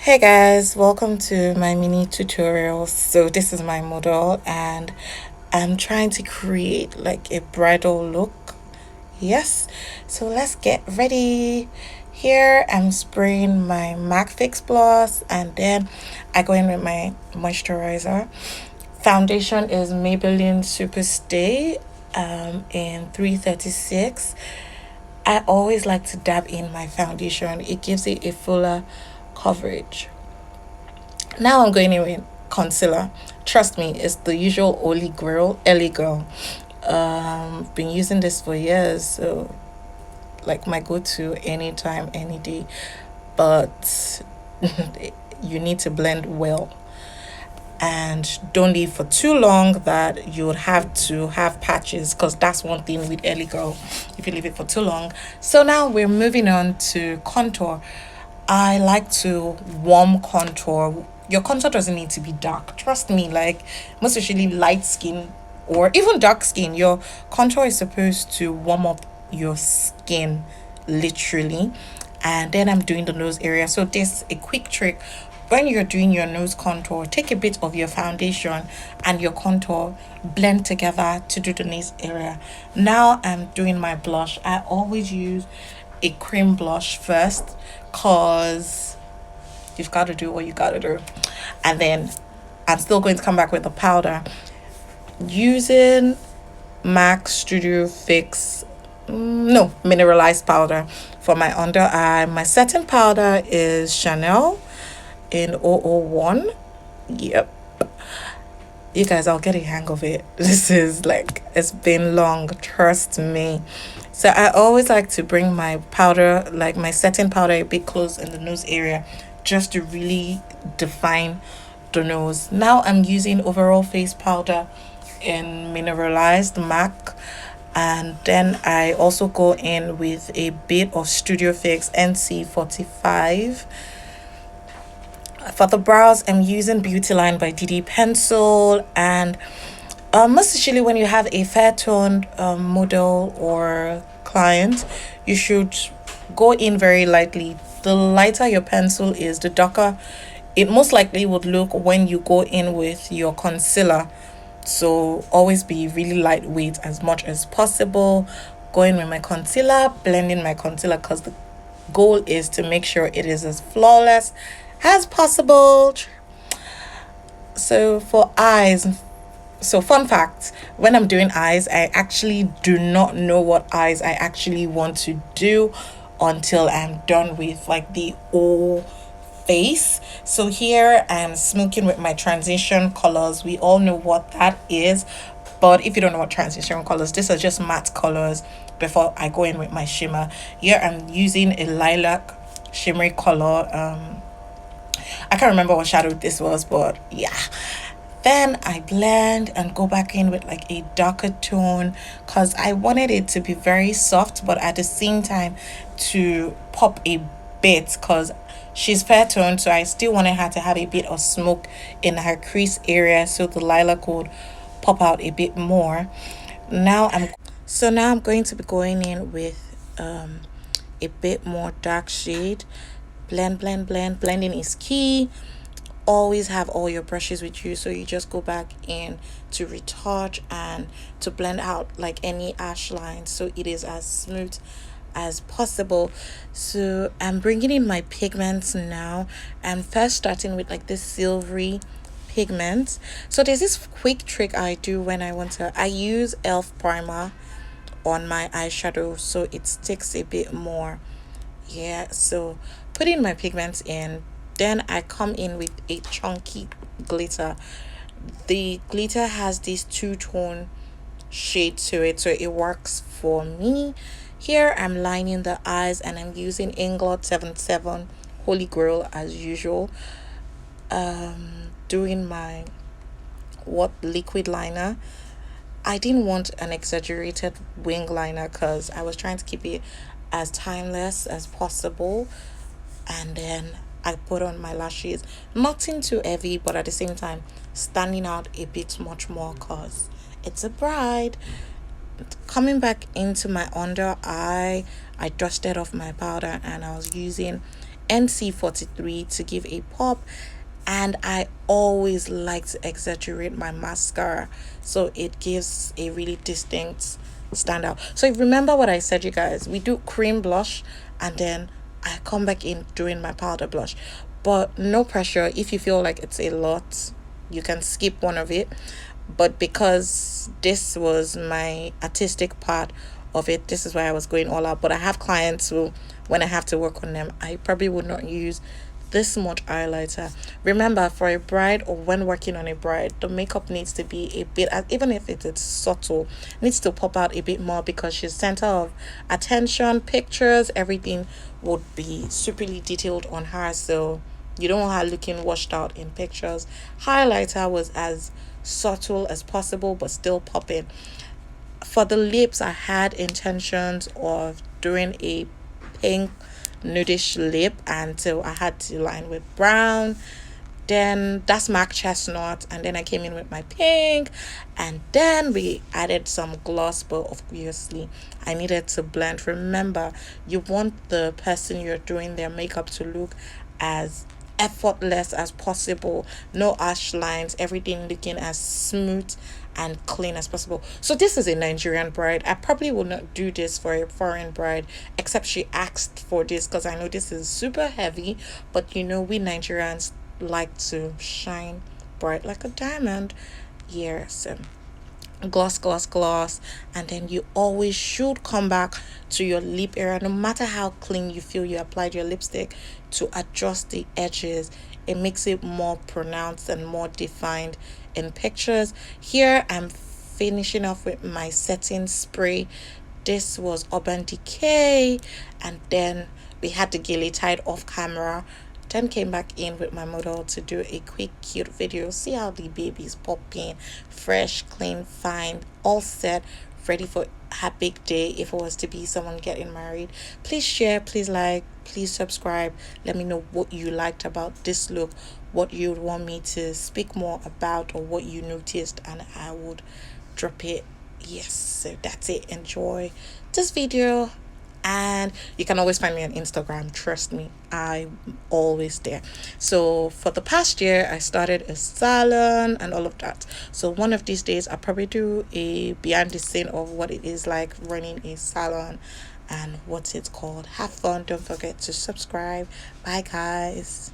Hey guys, welcome to my mini tutorial. So this is my model and I'm trying to create like a bridal look. Yes. So let's get ready. Here I'm spraying my MAC Fix Plus and then I go in with my moisturizer. Foundation is Maybelline Superstay in 336. I always like to dab in my foundation. It gives it a fuller coverage. Now I'm going in with concealer. Trust me, it's the usual Ellie girl. Been using this for years, so like my go-to anytime, any day. But you need to blend well and don't leave for too long that you would have to have patches because that's one thing with early girl if you leave it for too long. So now we're moving on to contour. I like to warm contour. Your contour doesn't need to be dark, trust me. Like most especially light skin or even dark skin, your contour is supposed to warm up your skin literally. And then I'm doing the nose area. So this a quick trick. When you're doing your nose contour, take a bit of your foundation and your contour, blend together to do the nose area. Now I'm doing my blush. I always use a cream blush first because you've got to do what you got to do. And then I'm still going to come back with the powder using MAC Studio Fix, no, mineralized powder for my under eye. My setting powder is Chanel in 001. Yep. You guys, I'll get a hang of it. This is like, it's been long, trust me. So I always like to bring my powder, like my setting powder, a bit close in the nose area just to really define the nose. Now I'm using overall face powder in mineralized MAC, and then I also go in with a bit of Studio Fix NC45. For the brows, I'm using Beauty Line by DD Pencil, and most especially when you have a fair toned model or client, you should go in very lightly. The lighter your pencil is, the darker it most likely would look when you go in with your concealer. So always be really lightweight as much as possible. Going with my concealer, blending my concealer because the goal is to make sure it is as flawless as possible. So for eyes, so fun fact, when I'm doing eyes, I actually do not know what eyes I actually want to do until I'm done with like the whole face. So here I'm smoking with my transition colors. We all know what that is, but if you don't know what transition colors, these are just matte colors before I go in with my shimmer. Here I'm using a lilac shimmery color. I can't remember what shadow this was, but yeah. Then I blend and go back in with like a darker tone because I wanted it to be very soft, but at the same time to pop a bit because she's fair toned. So I still wanted her to have a bit of smoke in her crease area so the lilac would pop out a bit more. Now I'm going to be going in with a bit more dark shade. Blending is key. Always have all your brushes with you so you just go back in to retouch and to blend out like any ash lines so it is as smooth as possible. So I'm bringing in my pigments now. I'm first starting with like this silvery pigment. So there's this quick trick I do when I use elf primer on my eyeshadow so it sticks a bit more. Yeah, so putting my pigments in, then I come in with a chunky glitter. The glitter has this two-tone shade to it, so it works for me. Here I'm lining the eyes and I'm using Inglot 77 Holy Grail as usual. Doing my what liquid liner. I didn't want an exaggerated wing liner because I was trying to keep it as timeless as possible. And then I put on my lashes, nothing too heavy, but at the same time standing out a bit much more because it's a bride. Coming back into my under eye, I dusted off my powder and I was using NC43 to give a pop. And I always like to exaggerate my mascara so it gives a really distinct standout. So remember what I said, you guys, we do cream blush and then I come back in doing my powder blush. But no pressure. If you feel like it's a lot, you can skip one of it. But because this was my artistic part of it, this is why I was going all out. But I have clients who, when I have to work on them, I probably would not use this much highlighter. Remember, for a bride or when working on a bride, the makeup needs to be a bit, even if it's subtle, needs to pop out a bit more because she's center of attention. Pictures, everything would be superly detailed on her, so you don't want her looking washed out in pictures. Highlighter was as subtle as possible but still popping. For the lips, I had intentions of doing a pink nudish lip, and so I had to line with brown. Then that's MAC chestnut, and then I came in with my pink, and then we added some gloss, but obviously I needed to blend. Remember, you want the person you're doing their makeup to look as effortless as possible, no ash lines, everything looking as smooth and clean as possible. So this is a Nigerian bride. I probably will not do this for a foreign bride, except she asked for this because I know this is super heavy, but you know we Nigerians like to shine bright like a diamond. Yes. Gloss, gloss, gloss, and then you always should come back to your lip area, no matter how clean you feel you applied your lipstick, to adjust the edges. It makes it more pronounced and more defined in pictures. Here I'm finishing off with my setting spray. This was Urban Decay, and then we had the gilly tied off camera, then came back in with my model to do a quick cute video. See how the baby's popping, fresh, clean, fine, all set, ready for her big day if it was to be someone getting married. Please share, please like, please subscribe. Let me know what you liked about this look, what you would want me to speak more about, or what you noticed, and I would drop it. Yes, so that's it. Enjoy this video, and you can always find me on Instagram. Trust me, I'm always there. So for the past year I started a salon and all of that, so one of these days I'll probably do a behind the scene of what it is like running a salon and what's it called. Have fun, don't forget to subscribe. Bye guys.